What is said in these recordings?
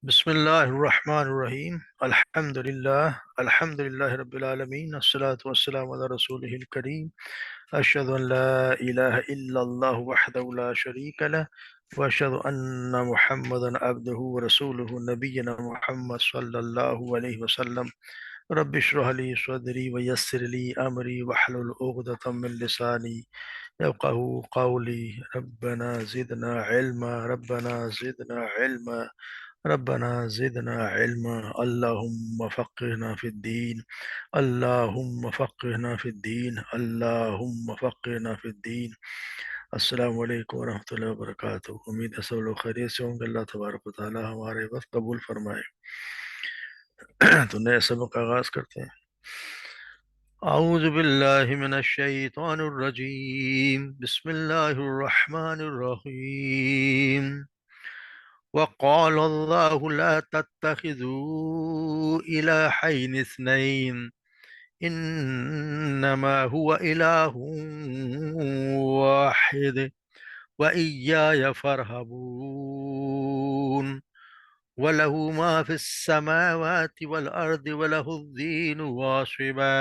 بسم الله الرحمن الرحيم. الحمد لله رب العالمين، الصلاة والسلام على رسوله الكريم. أشهد أن لا إله إلا الله وحده لا شريك له، وأشهد أن محمدا عبده ورسوله. نبينا محمد صلى الله عليه وسلم. رب اشرح لي صدري ويسر لي أمري واحلل عقدة من لساني يفقهوا قولي. ربنا زدنا علما، ربنا زدنا علما، ربنا زدنا علما. اللهم فقهنا في الدين، اللهم فقهنا في الدين، اللهم فقهنا في الدین۔ السلام علیکم ورحمۃ اللہ وبرکاتہ۔ امید ہے سب لوگ خیریت سے ہوں گے۔ اللہ تبارک و تعالی ہمارے وقت قبول فرمائے۔ تو نئے سبق کا آغاز کرتے ہیں۔ اعوذ باللہ من الشیطان الرجیم، بسم اللہ الرحمن الرحیم۔ وقال الله لا تتخذوا إلهين اثنين إنما هو إله واحد وإياي فارهبون وله ما في السماوات والأرض وله الدين واصبا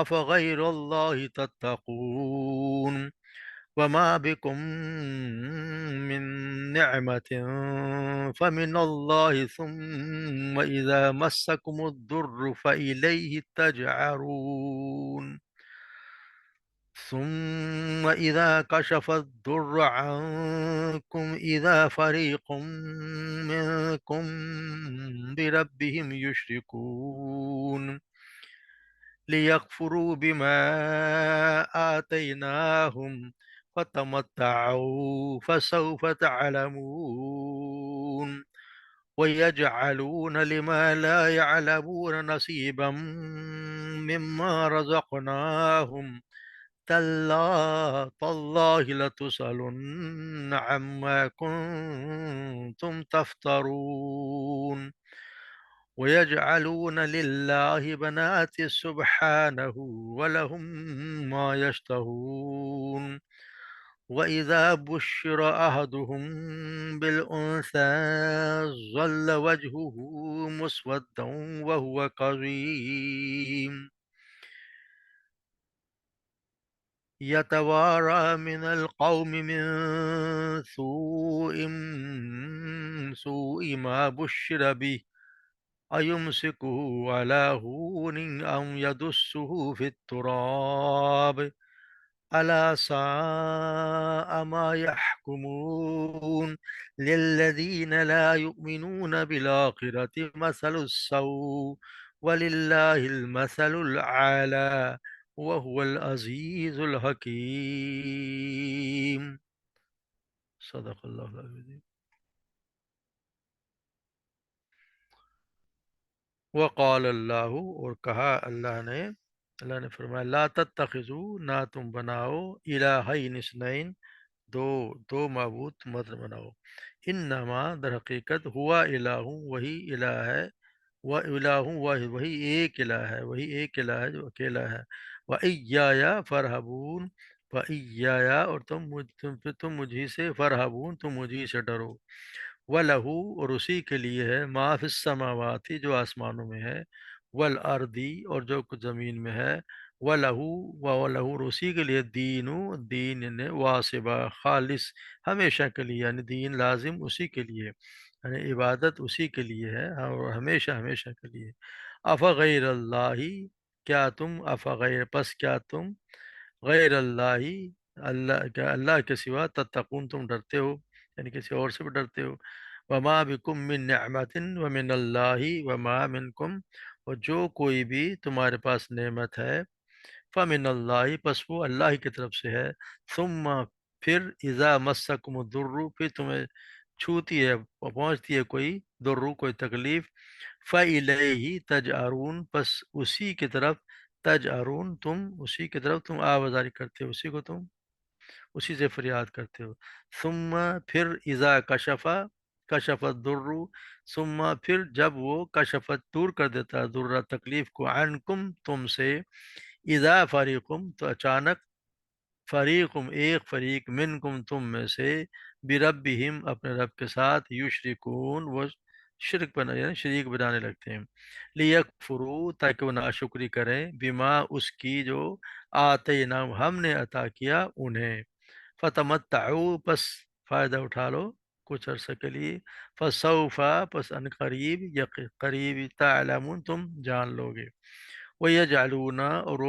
أفغير الله تتقون وما بكم من نعمة فمن الله ثم إذا مسكم الضر فإليه تجعرون ثم إذا كشف الضر عنكم إذا فريق منكم بربهم يشركون ليكفروا بما آتيناهم فتمتعوا فسوف تعلمون ويجعلون لما لا يعلمون نصيبا مما رزقناهم تالله لتسألن عما كنتم تفترون ويجعلون لله بنات سبحانه ولهم ما يشتهون وإذا بشر أحدهم بالأنثى ظل وجهه مسودا وهو كظيم يتوارى من القوم من سوء ما بشر به أيمسكه على هون أم يدسه في التراب ألا ساء ما يحكمون للذين لا يؤمنون بالآخرة مثل السوء ولله المثل الأعلى وهو العزيز الحكيم۔ صدق اللہ العظیم۔ وقال اللہ، اور کہا اللہ نے فرمایا، لا تتخذوا، نہ تم بناؤ، الہین اثنین، دو معبود مت بناؤ، انما در حقیقت ہوا الہ، وہی الہ ہے، وہ الہ واحد، وہی ایک الہ ہے، وہی ایک الہ ہے جو اکیلا ہے، وَإِيَّايَ فَارْهَبُونَ، وَإِيَّايَ، اور تم مجھی سے، فَارْهَبُونَ، تم مجھی سے ڈرو، وَلَهُ، اور اسی کے لیے ہے، ما فی السماوات، جو آسمانوں میں ہے، والارض، اور جو کچھ زمین میں ہے، وَلَهُ، اور اسی کے لیے، دین یعنی واسبہ، خالص، ہمیشہ کے لیے، یعنی دین لازم اسی کے لیے، یعنی عبادت اسی کے لیے ہے، اور ہمیشہ ہمیشہ کے لیے۔ افغیر اللہ، کیا تم غیر اللہ، اللہ کے سوا، تتقون، تم ڈرتے ہو، یعنی کسی اور سے بھی ڈرتے ہو۔ وما بکم من نعمت ومن اللہ وما منکم، اور جو کوئی بھی تمہارے پاس نعمت ہے، فمن اللہ، پس وہ اللہ کی طرف سے ہے، ثم، پھر، اذا مسکم الضر، پھر تمہیں چھوتی ہے، پہنچتی ہے کوئی کوئی تکلیف، فَإِلَيْهِ تَجْأَرُونَ، پس اسی کی طرف، تجأرون، اسی کی طرف تم آوازاری کرتے ہو، اسی سے فریاد کرتے ہو۔ ثم، پھر، اذا کشف الضر، ثم، پھر جب وہ کشفت، دور کر دیتا ہے، ضرورت، تکلیف کو، عنکم، تم سے، اذا فریقم، تو اچانک، فریقم، ایک فریق، منکم، تم میں سے، بربہم، اپنے رب کے ساتھ، یشرکون، وہ شرک بنا یعنی شریک بنانے لگتے ہیں، لیکفرو تاکہ وہ ناشکری کریں، بما اس کی جو آتے نام ہم نے عطا کیا انہیں، فتمتعوا پس فائدہ اٹھا لو کچھ عرصے کے لیے، فسوفا پس ان قریب قریب تعلمون تم جان لو گے، وَيَجْعَلُونَ اور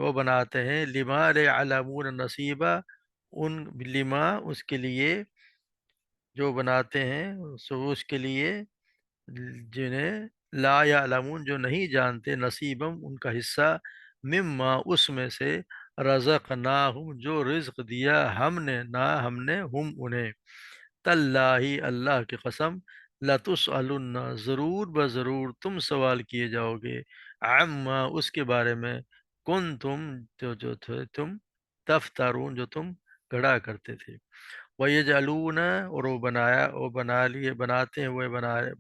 وہ بناتے ہیں لما يعلمون نصیبہ ان لما اس کے لیے جو بناتے ہیں سو اس کے لیے جنہیں لا یعلمون جو نہیں جانتے نصیبم ان کا حصہ مما اس میں سے رزقناہم جو رزق دیا ہم نے نہ ہم نے ہم انہیں، تاللہ اللہ کی قسم، لتسألن ضرور بضرور تم سوال کیے جاؤ گے، عما اس کے بارے میں، کن تم جو تھے تم تفترون جو تم گڑا کرتے تھے، وَيَجْعَلُونَ اور وہ بنایا وہ بنا لیے بناتے ہیں وہ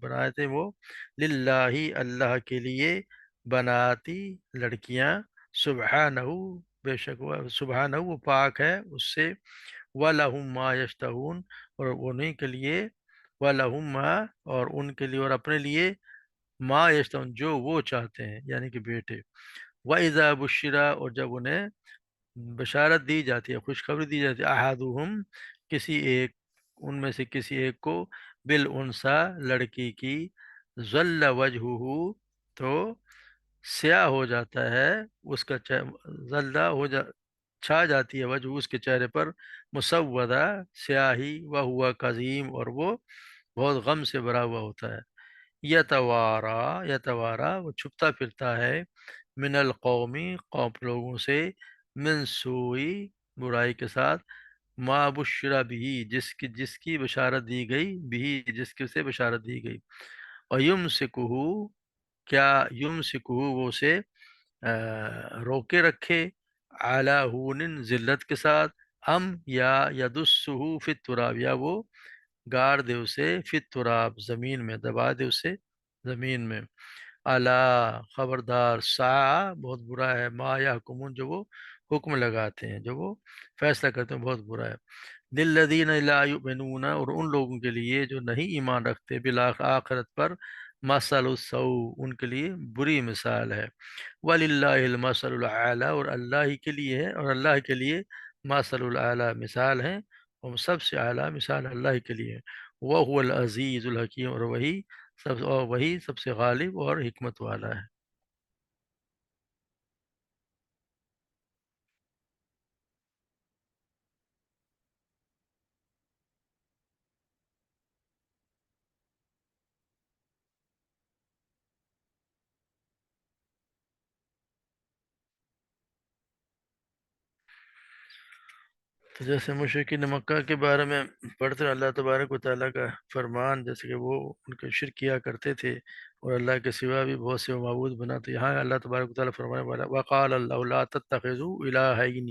بناتے وہ للہ اللہ کے لیے بناتی لڑکیاں، سبحانہ بے شک وہ سبحانہ وہ پاک ہے اس سے، وَلَهُم مَا يَشْتَهُونَ اور انہیں کے لیے، وَلَهُم مَا اور ان کے لیے اور اپنے لیے، ما یشتہون جو وہ چاہتے ہیں یعنی کہ بیٹے، وَإِذَا بُشِّرَ اور جب انہیں بشارت دی جاتی ہے خوشخبری دی جاتی ہے، احدہم کسی ایک ان میں سے کسی ایک کو، بالانثی لڑکی کی، ظل وجہہ تو سیاہ ہو جاتا ہے اس کا ظلہ چھا جاتی ہے وجہ اس کے چہرے پر، مسودہ سیاہی، وہ کظیم اور وہ بہت غم سے بھرا ہوا ہوتا ہے، یتوارا وہ چھپتا پھرتا ہے، من القومی قوم لوگوں سے، من سوئی برائی کے ساتھ، ما بشرا بھی جس کی بشارت دی گئی بھی جس کی سے بشارت دی گئی، اور کیا یمسکہ وہ اسے روکے رکھے، اعلی ہون ذلت کے ساتھ، ام یا یدسہ فی التراب یا وہ گاڑ دے اسے فی التراب زمین میں دبا دے اسے زمین میں، الا خبردار، سا بہت برا ہے، ما یحکمون جو وہ حکم لگاتے ہیں جو وہ فیصلہ کرتے ہیں بہت برا ہے، للذین لا یؤمنون اور ان لوگوں کے لیے جو نہیں ایمان رکھتے بالآخرت پر، مثل السوء ان کے لیے بری مثال ہے، وَلِلَّهِ الْمَثَلُ الْأَعْلَى اور اللہ ہی کے لیے ہے اور اللہ کے لیے مثل العلیٰ مثال ہے، اور سب سے اعلیٰ مثال اللہ کے لیے، وَهُوَ الْعَزِيزُ الْحَكِيمُ اور وہی سب سے غالب اور حکمت والا ہے۔ تو جیسے مشرکین مکہ کے بارے میں پڑھتے ہیں اللہ تبارک و تعالیٰ کا فرمان، جیسے کہ وہ ان کے شرک کیا کرتے تھے اور اللہ کے سوا بھی بہت سے معبود بنا، تو یہاں اللہ تبارک و تعالیٰ فرمانے والا، وقال اللہ لا تتخذوا الہین،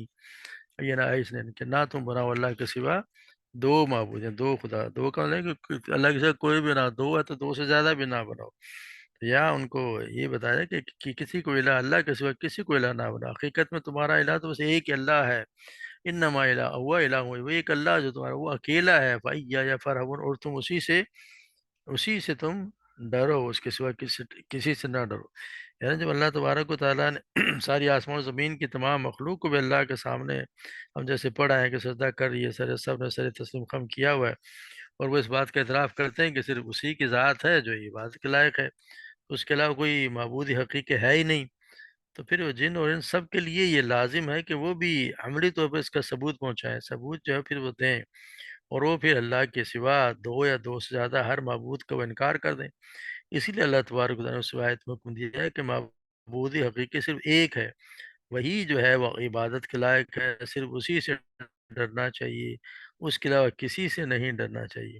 یہ نہ اثنین کہ نہ تم بناؤ اللہ کے سوا دو معبود ہیں، دو خدا، دو کا مطلب ہے کہ اللہ کے سوا کوئی بھی نہ، دو ہے تو دو سے زیادہ بھی نہ بناؤ، تو یہاں ان کو یہ بتایا کہ کسی کو الہ اللہ کے سوا کسی کو الہ نہ بنا، حقیقت میں تمہارا الہ تو بس ایک ہی اللہ ہے، انما الہ ہوا الہ وہ ایک اللہ جو تمہارا وہ اکیلا ہے، فَإِيَّايَ فَارْهَبُونَ اور تم اسی سے تم ڈرو، اس کے سوا کسی سے نہ ڈرو، یعنی جب اللہ تبارک و تعالیٰ نے ساری آسمان و زمین کی تمام مخلوق کو بھی اللہ کے سامنے ہم جیسے پڑھا ہے کہ سجدہ کر رہی ہے، سب نے سر تسلیم خم کیا ہوا ہے، اور وہ اس بات کا اعتراف کرتے ہیں کہ صرف اسی کی ذات ہے جو عبادت کے لائق ہے، اس کے علاوہ کوئی معبود حقیقی ہے ہی نہیں، تو پھر وہ جن اور ان سب کے لیے یہ لازم ہے کہ وہ بھی عملی طور پر اس کا ثبوت پہنچائیں، ثبوت جو ہے پھر وہ دیں، اور وہ پھر اللہ کے سوا دو یا دو سے زیادہ ہر معبود کا وہ انکار کر دیں، اسی لیے اللہ تبارک و تعالیٰ نے اس آیت میں حکم دیا ہے کہ معبود حقیقی صرف ایک ہے، وہی جو ہے وہ عبادت کے لائق ہے، صرف اسی سے ڈرنا چاہیے، اس کے علاوہ کسی سے نہیں ڈرنا چاہیے،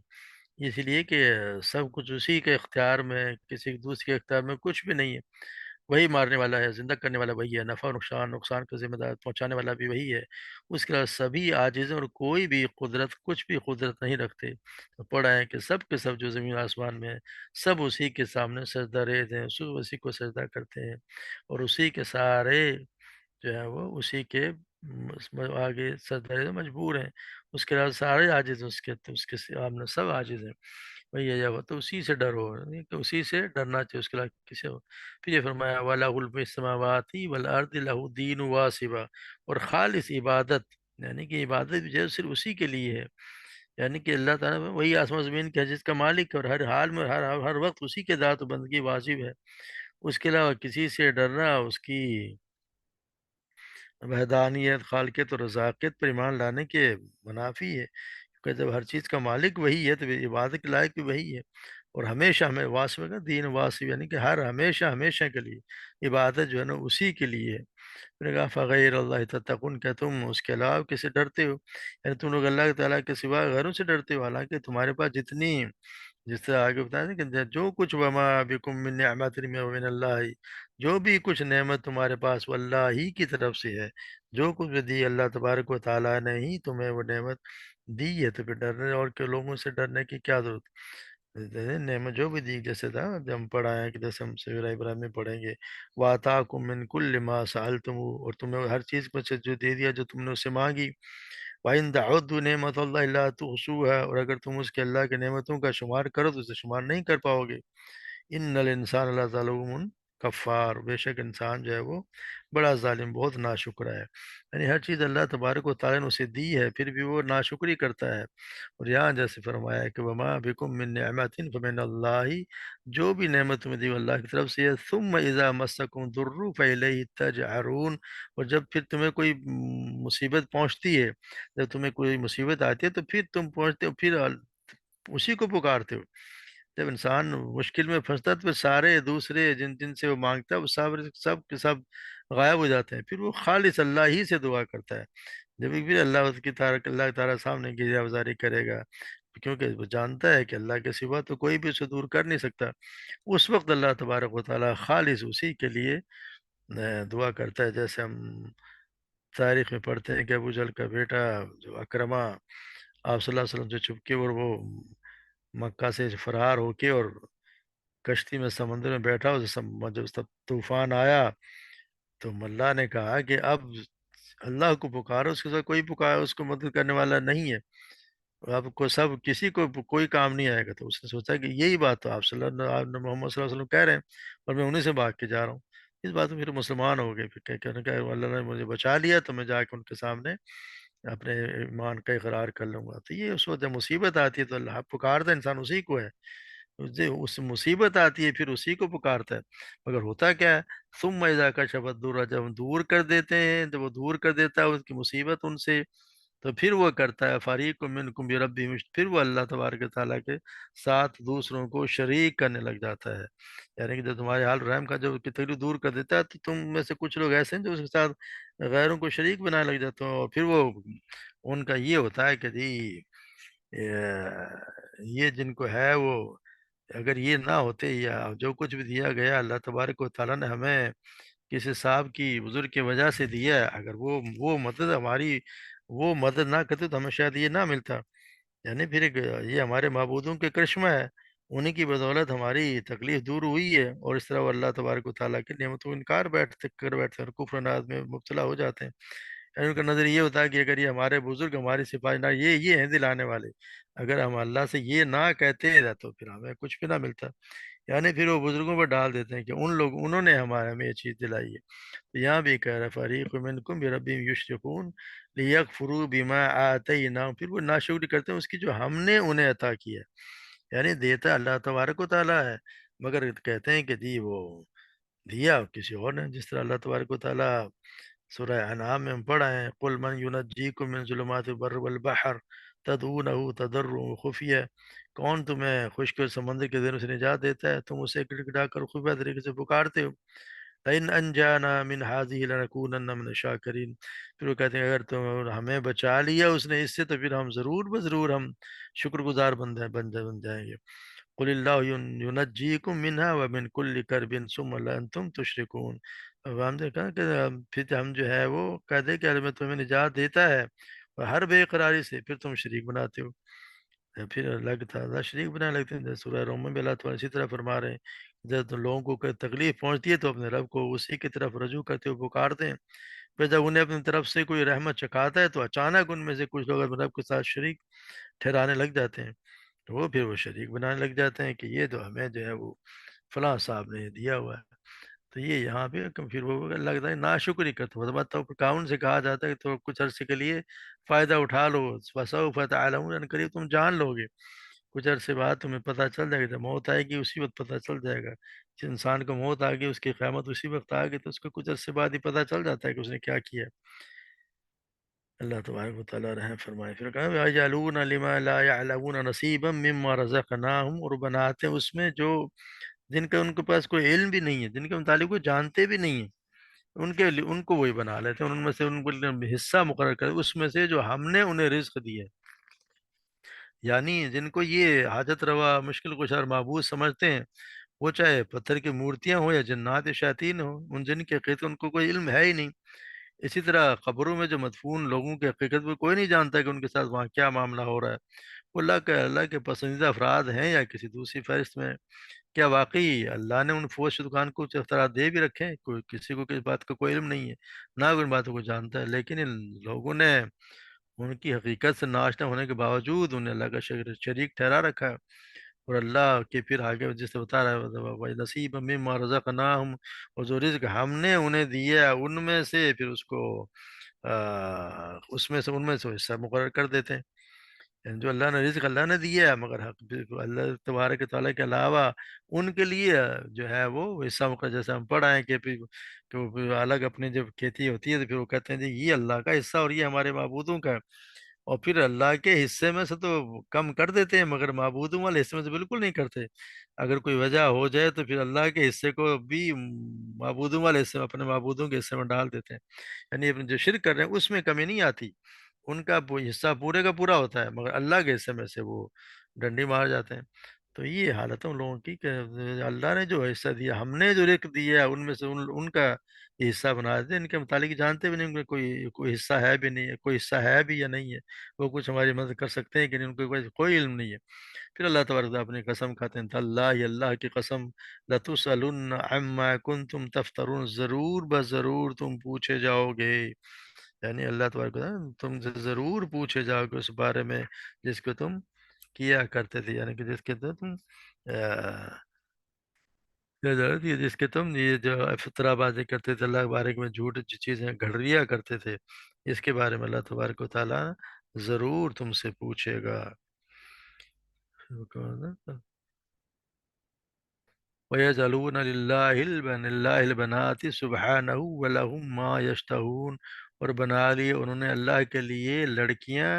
اس لیے کہ سب کچھ اسی کے اختیار میں، کسی دوسرے کے اختیار میں کچھ بھی نہیں ہے، وہی مارنے والا ہے، زندہ کرنے والا وہی ہے، نفع و نقصان کا ذمہ دار پہنچانے والا بھی وہی ہے، اس کے علاوہ سبھی عاجز ہیں اور کوئی بھی قدرت کچھ بھی قدرت نہیں رکھتے، تو پڑھا ہے کہ سب کے سب جو زمین آسمان میں ہیں سب اسی کے سامنے سجدہ ریز ہیں، اسی کو سجدہ کرتے ہیں، اور اسی کے سارے جو ہے وہ اسی کے آگے سجدہ ریز مجبور ہیں، اس کے علاوہ سارے عاجز ہیں، اس کے سامنے سب عاجز ہیں، وہی ہے جب تو اسی سے ڈرو، یعنی کہ اسی سے ڈرنا چاہیے، اس کے علاوہ کسی اور۔ پھر یہ فرمایا وَلَهُ الْفِي السَّمَاوَاتِ وَالْأَرْضِ لَهُ دِينُ وَاسِبًا، اور خالص عبادت، یعنی کہ عبادت بھی جو ہے صرف اسی کے لیے ہے، یعنی کہ اللہ تعالیٰ وہی آسمان زمین کے جس کا مالک ہے، اور ہر حال میں ہر وقت اسی کے ذات و بندگی واجب ہے، اس کے علاوہ کسی سے ڈرنا اس کی وحدانیت، خالقیت اور رزاقیت پر ایمان لانے کے منافی ہے، کہ جب ہر چیز کا مالک وہی ہے تو عبادت کے لائق بھی وہی ہے، اور ہمیشہ ہمیں واسطے کا دین واسطے، یعنی کہ ہر ہمیشہ ہمیشہ کے لیے عبادت جو ہے نا اسی کے لیے ہے۔ میں نے کہا فغیر اللہ تتقون، کیا تم اس کے علاوہ کسی سے ڈرتے ہو، یعنی تم لوگ اللہ تعالیٰ کے سوا غیروں سے ڈرتے ہو، حالانکہ تمہارے پاس جتنی، جس سے آگے بتایا نا کہ جو کچھ وما بکم من نعمت من اللہ، جو بھی کچھ نعمت تمہارے پاس وہ اللہ ہی کی طرف سے ہے، جو کچھ بھی دی اللہ تبارک و تعالیٰ نے ہی تمہیں وہ نعمت دی ہے، تو پھر ڈرنے اور کے لوگوں سے ڈرنے کی کیا ضرورت؟ نعمت جو بھی دی، جیسے تھا جب ہم پڑھائیں کہ جیسے ہم سورہ ابراہیم میں پڑھیں گے وَآتَاكُم مِّن كُلِّ مَا سَأَلْتُمُوهُ، اور تمہیں ہر چیز پر سے جو دے دیا جو تم نے اسے مانگی، وَإِن تَعُدُّوا نِعْمَتَ اللَّهِ لَا تُحْصُوهَا، اور اگر تم اس کے اللہ کے نعمتوں کا شمار کرو تو اسے شمار نہیں کر پاؤ گے۔ ان الانسان لظلوم کفار، بے شک انسان جو ہے وہ بڑا ظالم، بہت ناشکر ہے، یعنی ہر چیز اللہ تبارک و تعالیٰ نے اسے دی ہے پھر بھی وہ ناشکری کرتا ہے۔ اور یہاں جیسے فرمایا ہے کہ وما بکم من نعمت فمن اللہ، جو بھی نعمت تمہیں دی وہ اللہ کی طرف سے ہے، ثم اذا مسکم الضر فالیہ تجأرون، اور جب پھر تمہیں کوئی مصیبت پہنچتی ہے، جب تمہیں کوئی مصیبت آتی ہے تو پھر تم پہنچتے ہو، پھر اسی کو پکارتے ہو۔ جب انسان مشکل میں پھنستا ہے تو پھر سارے دوسرے جن جن سے وہ مانگتا ہے وہ سب کے سب غائب ہو جاتے ہیں، پھر وہ خالص اللہ ہی سے دعا کرتا ہے، جب پھر اللہ اس کی اللہ تعالیٰ سامنے گریہ وزاری کرے گا، کیونکہ وہ جانتا ہے کہ اللہ کے سوا تو کوئی بھی اسے دور کر نہیں سکتا، اس وقت اللہ تبارک و تعالیٰ خالص اسی کے لیے دعا کرتا ہے۔ جیسے ہم تاریخ میں پڑھتے ہیں کہ ابو جہل کا بیٹا جو اکرمہ، آپ صلی اللہ علیہ وسلم سے چھپ کے، اور وہ مکہ سے فرار ہو کے اور کشتی میں سمندر میں بیٹھا، جب سب طوفان آیا تو اللہ نے کہا کہ اب اللہ کو پکارو، اس کے ساتھ کوئی پکار اس کو مدد کرنے والا نہیں ہے، اب کو سب کسی کو کوئی کام نہیں آئے گا، تو اس نے سوچا کہ یہی بات تو آپ آپ محمد صلی اللہ علیہ وسلم کہہ رہے ہیں، اور میں انہیں سے بھاگ کے جا رہا ہوں، اس بات میں پھر مسلمان ہو گئے، پھر کہنے کہ اللہ نے مجھے بچا لیا تو میں جا کے ان کے سامنے اپنے ایمان کا اقرار کر لوں گا۔ تو یہ اس وقت جب مصیبت آتی ہے تو اللہ پکارتا انسان اسی کو ہے، اس مصیبت آتی ہے پھر اسی کو پکارتا ہے، مگر ہوتا کیا ہے ثم اذا کشف الضر، جب ہم دور کر دیتے ہیں، جب وہ دور کر دیتا ہے اس کی مصیبت ان سے، تو پھر وہ کرتا ہے فریق منکم بربہم، پھر وہ اللہ تبارک و تعالیٰ کے ساتھ دوسروں کو شریک کرنے لگ جاتا ہے، یعنی کہ جب تمہارے حال رحم کا جب تکلیف دور کر دیتا ہے تو تم میں سے کچھ لوگ ایسے ہیں جو اس کے ساتھ غیروں کو شریک بنانے لگ جاتے ہیں، اور پھر وہ ان کا یہ ہوتا ہے کہ جی یہ جن کو ہے وہ، اگر یہ نہ ہوتے یا جو کچھ بھی دیا گیا اللہ تبارک و تعالیٰ نے ہمیں کسی صاحب کی بزرگ کی وجہ سے دیا ہے، اگر وہ مدد ہماری وہ مدد نہ کرتے تو ہمیں شاید یہ نہ ملتا، یعنی پھر یہ ہمارے معبودوں کے کرشمہ ہے، انہی کی بدولت ہماری تکلیف دور ہوئی ہے، اور اس طرح وہ اللہ تبارک و تعالیٰ کی نعمتوں کو انکار کر بیٹھتے ہیں اور کفر و عناد میں مبتلا ہو جاتے ہیں، یعنی ان کا نظر یہ ہوتا ہے کہ اگر یہ ہمارے بزرگ ہماری سفارش نہ، یہ ہیں دلانے والے، اگر ہم اللہ سے یہ نہ کہتے تو پھر ہمیں کچھ بھی نہ ملتا، یعنی پھر وہ بزرگوں پر ڈال دیتے ہیں کہ انہوں نے ہمیں یہ چیز دلائی ہے۔ تو یہاں بھی کہہ رہا ہے فریق منکم بربہم یشرکون لیکفروا بما آتیناہم، پھر وہ ناشکری کرتے ہیں اس کی جو ہم نے انہیں عطا کی ہے، یعنی دیتا اللہ تبارک و تعالیٰ ہے، مگر کہتے ہیں کہ جی وہ دیا کسی اور نے، جس طرح اللہ تبارک و تعالیٰ سورہ انعام میں ہم پڑھا ہے قل من ینجیکم من ظلمات البر والبحر تدعونہ تضرعا وخفیہ، کون تمہیں خشک اور سمندر کے دنوں سے نجات دیتا ہے، تم اسے گڑگڑا کر خفیہ طریقے سے پکارتے ہو، لئن انجانا من هذه لنکونن من الشاکرین، پھر وہ کہتے ہیں اگر تم ہمیں بچا لیا اس نے اس سے تو پھر ہم ضرور بضرور ہم شکر گزار بن جائیں گے۔ قل اللہ ینجیکم منها ومن کل کرب ثم لا انتم تشرکون، اب ہم نے کہا کہ پھر ہم جو ہے وہ کہتے کہ میں تمہیں نجات دیتا ہے اور ہر بے قراری سے پھر تم شریک بناتے ہو، پھر اللہ کے تعالیٰ شریک بنانے لگتے ہیں، جیسے سورہ روم میں بھی اللہ تعالیٰ اسی طرح فرما رہے ہیں، جب تم لوگوں کو کوئی تکلیف پہنچتی ہے تو اپنے رب کو اسی کی طرف رجوع کرتے ہو پکارتے ہیں، پھر جب انہیں اپنی طرف سے کوئی رحمت چکھاتا ہے تو اچانک ان میں سے کچھ لوگ رب کے ساتھ شریک ٹھہرانے لگ جاتے ہیں، تو وہ پھر وہ شریک بنانے لگ جاتے ہیں کہ یہ تو ہمیں جو ہے وہ فلاں صاحب نے دیا ہوا ہے۔ تو یہ یہاں پہ پھر وہ لگتا ہے ناشکری کرتے ہو، تو قانون سے کہا جاتا ہے کہ تو کچھ عرصے کے لیے فائدہ اٹھا لو، فسوف تعلمون، قریب تم جان لو گے، کچھ عرصے بعد تمہیں پتہ چل جائے گا، جب موت آئے گی اسی وقت پتہ چل جائے گا۔ جس انسان کو موت آ گئی، اس کی قیامت اسی وقت آ گئی، تو اس کو کچھ عرصے بعد ہی پتہ چل جاتا ہے کہ اس نے کیا کیا۔ اللہ تبارک و تعالیٰ رحم فرمائے۔ پھر کہا وَيَجْعَلُونَ لِمَا لَا يَعْلَمُونَ نَصِيبًا مِّمَّا رَزَقْنَاهُمْ، اور بناتے ہیں اس میں جو جن کا ان کے پاس کوئی علم بھی نہیں ہے، جن کے متعلق وہ جانتے بھی نہیں ہیں، ان کے لیے ان کو وہی بنا لیتے ہیں، ان میں سے ان کو حصہ مقرر کر اس میں سے جو ہم نے انہیں رزق دی ہے۔ یعنی جن کو یہ حاجت روا مشکل کشا معبود سمجھتے ہیں، وہ چاہے پتھر کی مورتیاں ہوں یا جنات یا شیاطین ہوں، ان جن کی حقیقت ان کو کوئی علم ہے ہی نہیں۔ اسی طرح قبروں میں جو مدفون لوگوں کی حقیقت میں کوئی نہیں جانتا کہ ان کے ساتھ وہاں کیا معاملہ ہو رہا ہے، وہ اللہ کے پسندیدہ افراد ہیں یا کسی دوسری فہرست میں ہیں۔ کیا واقعی اللہ نے ان فوج دکان کو کچھ اختیارات دے بھی رکھے ہیں؟ کوئی کسی کو کس بات کا کوئی علم نہیں ہے، نہ کوئی ان باتوں کو جانتا ہے، لیکن ان لوگوں نے ان کی حقیقت سے ناشنا ہونے کے باوجود انہیں اللہ کا شریک ٹھہرا رکھا ہے۔ اور اللہ کے پھر آگے جس سے بتا رہا ہے نصیب مما رزقناہم، اور جو رزق ہم نے انہیں دیا ان میں سے پھر اس کو اس میں سے ان میں سے وہ حصہ مقرر کر دیتے ہیں۔ یعنی جو اللہ نے رزق اللہ نے دیا ہے، مگر حق اللہ تبارک تعالیٰ کے علاوہ ان کے لیے جو ہے وہ حصہ مقرر، جیسے ہم پڑھ آئے ہیں کہ وہ پھر الگ اپنی جب کھیتی ہوتی ہے تو پھر وہ کہتے ہیں جی یہ اللہ کا حصہ اور یہ ہمارے معبودوں کا ہے، اور پھر اللہ کے حصے میں سے تو کم کر دیتے ہیں مگر معبودوں والے حصے میں سے بالکل نہیں کرتے۔ اگر کوئی وجہ ہو جائے تو پھر اللہ کے حصے کو بھی معبودوں والے حصے میں، اپنے معبودوں کے حصے میں ڈال دیتے ہیں، یعنی اپنے جو شرک کر رہے ہیں اس میں کمی نہیں آتی، ان کا حصہ پورے کا پورا ہوتا ہے مگر اللہ کے حصے میں سے وہ ڈنڈی مار جاتے ہیں۔ تو یہ حالت ہے ان لوگوں کی کہ اللہ نے جو حصہ دیا، ہم نے جو رزق دیا ان میں سے ان کا یہ حصہ بنا دیتے ہیں، ان کے متعلق جانتے بھی نہیں، ان کا کوئی حصہ ہے بھی نہیں ہے، کوئی حصہ ہے بھی یا نہیں ہے، وہ کچھ ہماری مدد کر سکتے ہیں کہ نہیں، ان کو کوئی علم نہیں ہے۔ پھر اللہ تبارک تعالیٰ اپنی قسم کھاتے ہیں، اللہ اللہ کی قسم، لَتُسْأَلُنَّ عَمَّا كُنْتُمْ تَفْتَرُونَ، ضرور بضرور تم پوچھے جاؤ گے، یعنی اللہ تبارک تعالیٰ تم سے ضرور پوچھے جاؤ گے اس بارے میں جس کو تم کیا کرتے تھے، یعنی کہ جس کے تم جس کے تم یہ جو افطرا بازی کرتے تھے، اللہ کے بارے میں جھوٹ چیزیں گھڑ لیا کرتے تھے، اس کے بارے میں اللہ تبارک و تعالیٰ ضرور تم سے پوچھے گا۔ وَيَجْعَلُونَ لِلَّهِ الْبَنَاتِ سُبْحَانَهُ وَلَهُم مَّا يَشْتَهُونَ، اور بنا لیے انہوں نے اللہ کے لیے لڑکیاں،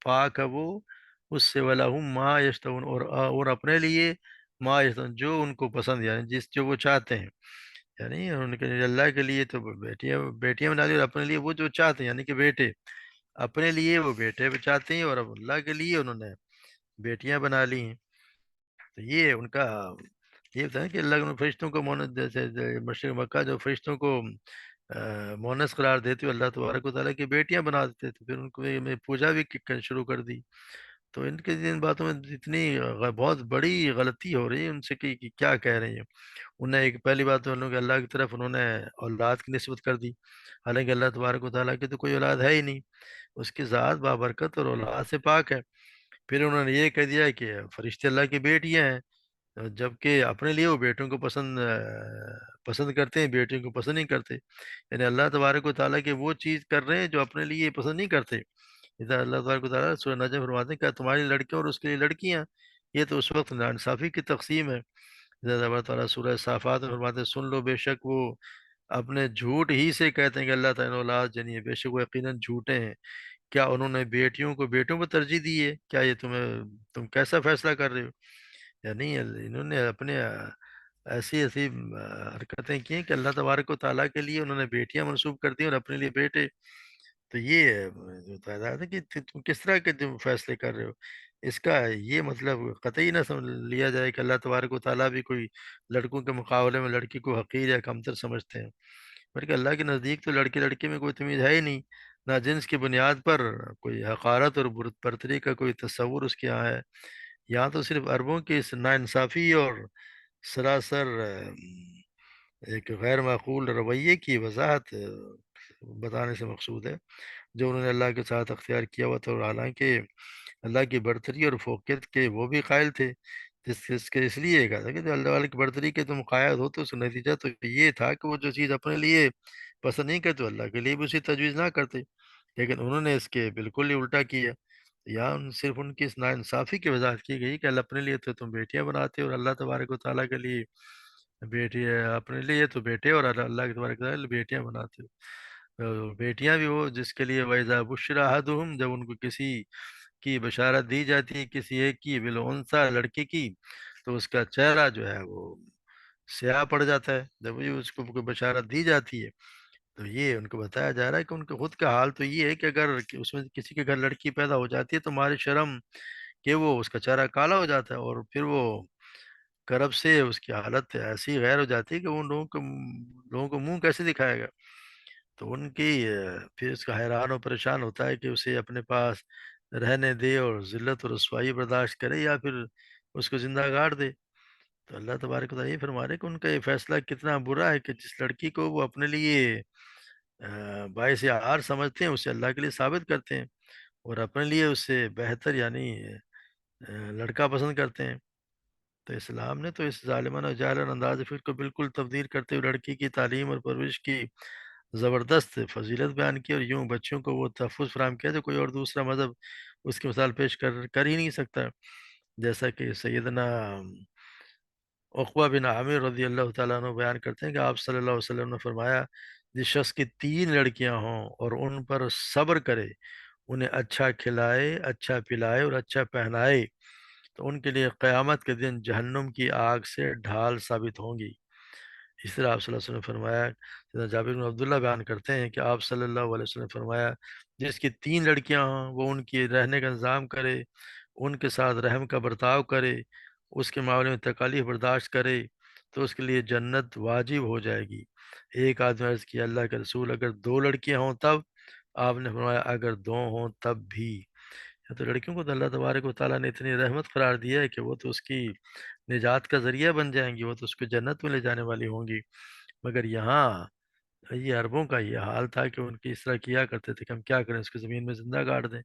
پاک ہے وہ اس سے، وَلَهُم مَّا يَشْتَهُونَ، اور اپنے لیے ما يشتهون، جو ان کو پسند، یعنی جو وہ چاہتے ہیں، یعنی ان کے اللہ کے لیے تو بیٹیاں بیٹیاں بنا لی، اور اپنے لیے وہ جو چاہتے ہیں، یعنی کہ بیٹے، اپنے لیے وہ بیٹے بھی چاہتے ہیں اور اب اللہ کے لیے انہوں نے بیٹیاں بنا لی ہیں۔ تو یہ ان کا یہ ہوتا ہے کہ اللہ نے فرشتوں کو مونس، جیسے مشرق مکہ جو فرشتوں کو مونس قرار دیتے ہوئے اللہ تبارک و تعالیٰ کی بیٹیاں بنا دیتے تھے، پھر ان کو میں پوجا بھی شروع کر دی۔ تو ان کے ان باتوں میں اتنی بہت بڑی غلطی ہو رہی ہے ان سے کہ کیا کہہ رہے ہیں۔ انہیں ایک پہلی بات تو انہوں نے اللہ کی طرف انہوں نے اولاد کی نسبت کر دی، حالانکہ اللہ تبارک و تعالیٰ کی تو کوئی اولاد ہے ہی نہیں، اس کی ذات بابرکت اور اولاد سے پاک ہے۔ پھر انہوں نے یہ کہہ دیا کہ فرشتے اللہ کی بیٹیاں ہیں، جبکہ اپنے لیے وہ بیٹوں کو پسند کرتے ہیں، بیٹیوں کو پسند نہیں کرتے، یعنی اللہ تبارک و تعالیٰ کے وہ چیز کر رہے ہیں جو اپنے لیے پسند نہیں کرتے۔ ادھر اللہ تبارک و تعالیٰ سورہ نجم فرماتے ہیں کہ تمہاری لڑکیاں اور اس کے لیے لڑکیاں، یہ تو اس وقت ناانصافی کی تقسیم ہے۔ ادھر اللہ تعالیٰ سورہ صافات میں فرماتے ہیں سن لو، بے شک وہ اپنے جھوٹ ہی سے کہتے ہیں کہ اللہ تعالیٰ نے اولاد جنی ہے، بے شک وہ یقیناً جھوٹے ہیں۔ کیا انہوں نے بیٹیوں کو بیٹوں پر ترجیح دی ہے؟ کیا یہ تم کیسا فیصلہ کر رہے ہو؟ یعنی انہوں نے اپنے ایسی ایسی حرکتیں کی ہیں کہ اللہ تبارک و تعالیٰ کے لیے انہوں نے بیٹیاں منسوب کر دی اور اپنے لیے بیٹے۔ تو یہ جو تعداد ہے کہ تم کس طرح کے تم فیصلے کر رہے ہو، اس کا یہ مطلب قطعی نہ سمجھ لیا جائے کہ اللہ تبارک و تعالیٰ بھی کوئی لڑکوں کے مقابلے میں لڑکی کو حقیر یا کمتر سمجھتے ہیں، بلکہ اللہ کے نزدیک تو لڑکی لڑکی میں کوئی تمیز ہے ہی نہیں، نہ جنس کی بنیاد پر کوئی حقارت اور برتری کا کوئی تصور اس کے یہاں ہے۔ یہاں تو صرف عربوں کی اس ناانصافی اور سراسر ایک غیر معقول رویے کی وضاحت بتانے سے مقصود ہے جو انہوں نے اللہ کے ساتھ اختیار کیا ہوا تھا، اور حالانکہ اللہ کی برتری اور فوقیت کے وہ بھی قائل تھے، جس کے اس لیے کہا تھا کہ جو اللہ والے کی برتری کے تم قائل ہو تو اس کا نتیجہ تو یہ تھا کہ وہ جو چیز اپنے لیے پسند نہیں کرتے، اللہ کے لیے بھی اسی تجویز نہ کرتے، لیکن انہوں نے اس کے بالکل ہی الٹا کیا۔ یہاں صرف ان کی اس ناانصافی کی وضاحت کی گئی کہ اللہ اپنے لیے تو تم بیٹیاں بناتے ہو، اور اللہ تبارک و تعالیٰ کے لیے بیٹی اپنے لیے تو بیٹے، اور اللہ کے تبارک و تعالیٰ کے لیے بیٹیاں بناتے ہو۔ بیٹیاں بھی وہ جس کے لیے وَإِذَا بُشِّرَ أَحَدُهُمْ، جب ان کو کسی کی بشارت دی جاتی ہے، کسی ایک کی بالانثیٰ لڑکی کی، تو اس کا چہرہ جو ہے وہ سیاہ پڑ جاتا ہے جب یہ اس کو کوئی بشارت دی جاتی ہے۔ تو یہ ان کو بتایا جا رہا ہے کہ ان کے خود کا حال تو یہ ہے کہ اگر اس میں کسی کے گھر لڑکی پیدا ہو جاتی ہے تو مارے شرم کہ وہ اس کا چہرہ کالا ہو جاتا ہے، اور پھر وہ کرب سے اس کی حالت ایسی غیر ہو جاتی ہے کہ ان لوگوں کو منہ کیسے دکھائے گا۔ تو ان کی پھر اس کا حیران و پریشان ہوتا ہے کہ اسے اپنے پاس رہنے دے اور ذلت و رسوائی برداشت کرے، یا پھر اس کو زندہ گاڑ دے۔ تو اللہ تبارک و تعالیٰ یہ فرما رہے ہیں کہ ان کا یہ فیصلہ کتنا برا ہے کہ جس لڑکی کو وہ اپنے لیے باعث عار سمجھتے ہیں، اسے اللہ کے لیے ثابت کرتے ہیں، اور اپنے لیے اس سے بہتر یعنی لڑکا پسند کرتے ہیں۔ تو اسلام نے تو اس ظالمانہ و جاہلانہ انداز فکر کو بالکل تبدیل کرتے ہوئے لڑکی کی تعلیم اور پرورش کی زبردست فضیلت بیان کی، اور یوں بچوں کو وہ تحفظ فراہم کیا جو کوئی اور دوسرا مذہب اس کی مثال پیش کر ہی نہیں سکتا۔ جیسا کہ سیدنا عقبہ بن عامر رضی اللہ تعالیٰ عنہ بیان کرتے ہیں کہ آپ صلی اللہ علیہ وسلم نے فرمایا، جس شخص کی 3 لڑکیاں ہوں اور ان پر صبر کرے، انہیں اچھا کھلائے، اچھا پلائے اور اچھا پہنائے، تو ان کے لیے قیامت کے دن جہنم کی آگ سے ڈھال ثابت ہوں گی۔ اس طرح آپ صلی اللہ علیہ وسلم نے فرمایا، سیدنا جابر بن عبداللہ بیان کرتے ہیں کہ آپ صلی اللہ علیہ وسلم نے فرمایا، جس کی 3 لڑکیاں ہوں وہ ان کی رہنے کا انتظام کرے، ان کے ساتھ رحم کا برتاؤ کرے، اس کے معاملے میں تکالیف برداشت کرے، تو اس کے لیے جنت واجب ہو جائے گی۔ ایک آدمی نے عرض کیا، اللہ کے رسول اگر 2 لڑکیاں ہوں تب؟ آپ نے فرمایا اگر 2 ہوں تب بھی۔ تو لڑکیوں کو تو اللہ تبارک و تعالیٰ نے اتنی رحمت قرار دیا ہے کہ وہ تو اس کی نجات کا ذریعہ بن جائیں گی، وہ تو اس کو جنت میں لے جانے والی ہوں گی۔ مگر یہاں یہ عربوں کا یہ حال تھا کہ ان کی اس طرح کیا کرتے تھے کہ ہم کیا کریں، اس کو زمین میں زندہ گاڑ دیں۔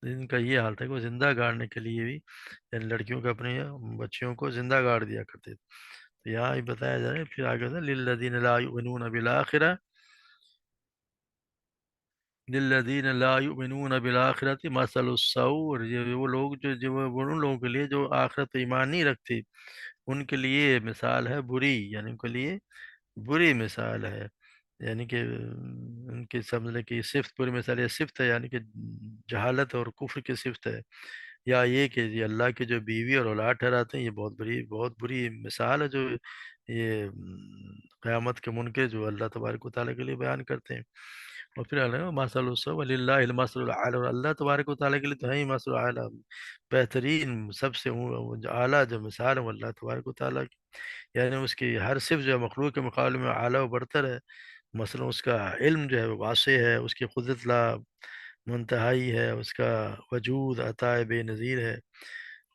ان کا یہ حال تھا کہ وہ زندہ گاڑنے کے لیے بھی یعنی لڑکیوں کو اپنے بچیوں کو زندہ گاڑ دیا کرتے تھے۔ تو یہاں یہ بتایا جا رہا ہے پھر آگے للذین لا یؤمنون بالآخرہ، للذین لا یؤمنون بالآخرۃ مثل السوء، اور یہ وہ لوگ جو وہ ان لوگوں کے لیے جو آخرت پہ ایمان نہیں رکھتے، ان کے لیے مثال ہے بری، یعنی ان کے لیے بری مثال ہے، یعنی کہ ان کی سمجھنے کی صفت بری مثال، یہ صفت ہے یعنی کہ جہالت اور کفر کی صفت ہے، یا یہ کہ یہ اللہ کے جو بیوی اور اولاد ٹھہراتے ہیں، یہ بہت بری مثال ہے جو یہ قیامت کے منکر جو اللہ تبارک و تعالیٰ کے لیے بیان کرتے ہیں۔ اور پھر ماسل وللہ المثل الاعلی، اور اللہ تبارک و تعالیٰ کے لیے تو ہے ہی مثل اعلیٰ، بہترین سب سے اعلیٰ جو مثال ہے وہ اللہ تبارک و تعالیٰ کی، یعنی اس کی ہر صفت جو ہے مخلوق کے مقابلے میں اعلیٰ و برتر ہے۔ مثلا اس کا علم جو ہے وہ واسع ہے، اس کی قدرت لا منتہائی ہے، اس کا وجود عطا بے نظیر ہے،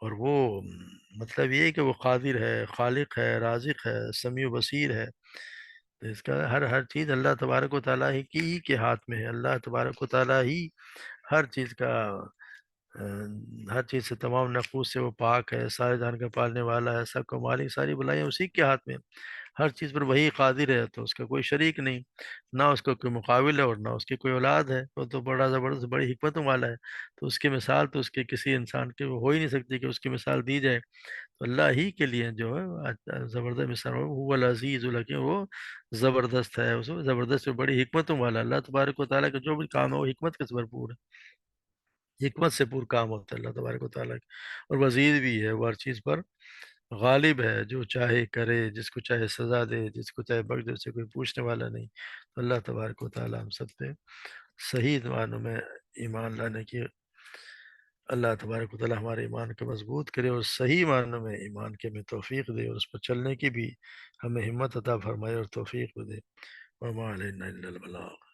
اور وہ مطلب یہ ہے کہ وہ قادر ہے، خالق ہے، رازق ہے، سمیع و بصیر ہے۔ تو اس کا ہر چیز اللہ تبارک و تعالیٰ ہی کی ہی کے ہاتھ میں ہے، اللہ تبارک و تعالیٰ ہی ہر چیز کا ہر چیز سے تمام نقوص سے وہ پاک ہے، سارے جہان کا پالنے والا ہے، سب کا مالک، ساری بلائیں اسی کے ہاتھ میں، ہر چیز پر وہی قادر ہے، تو اس کا کوئی شریک نہیں، نہ اس کا کوئی مقابل ہے اور نہ اس کی کوئی اولاد ہے، وہ تو بڑا زبردست بڑی حکمتوں والا ہے۔ تو اس کی مثال تو اس کے کسی انسان کے ہو ہی نہیں سکتی کہ اس کی مثال دی جائے، تو اللہ ہی کے لیے جو ہے زبردست مثال وہ العزیز الحکیم، وہ زبردست ہے، اس زبردست بڑی حکمتوں والا اللہ تبارک و تعالیٰ کا جو بھی کام ہے وہ حکمت کے بھرپور ہے، حکمت سے پور کام ہوتا ہے اللہ تبارک و تعالیٰ کی، اور وزیر بھی ہے، وہ ہر چیز پر غالب ہے، جو چاہے کرے، جس کو چاہے سزا دے، جس کو چاہے بخش دے، اس سے کوئی پوچھنے والا نہیں۔ تو اللہ تبارک و تعالیٰ ہم سب پہ صحیح معنوں میں ایمان لانے کی، اللہ تبارک و تعالیٰ ہمارے ایمان کو مضبوط کرے اور صحیح معنوں میں ایمان کے ہمیں توفیق دے، اور اس پر چلنے کی بھی ہمیں ہمت عطا فرمائے اور توفیق دے۔ وما علینا الا البلاغ۔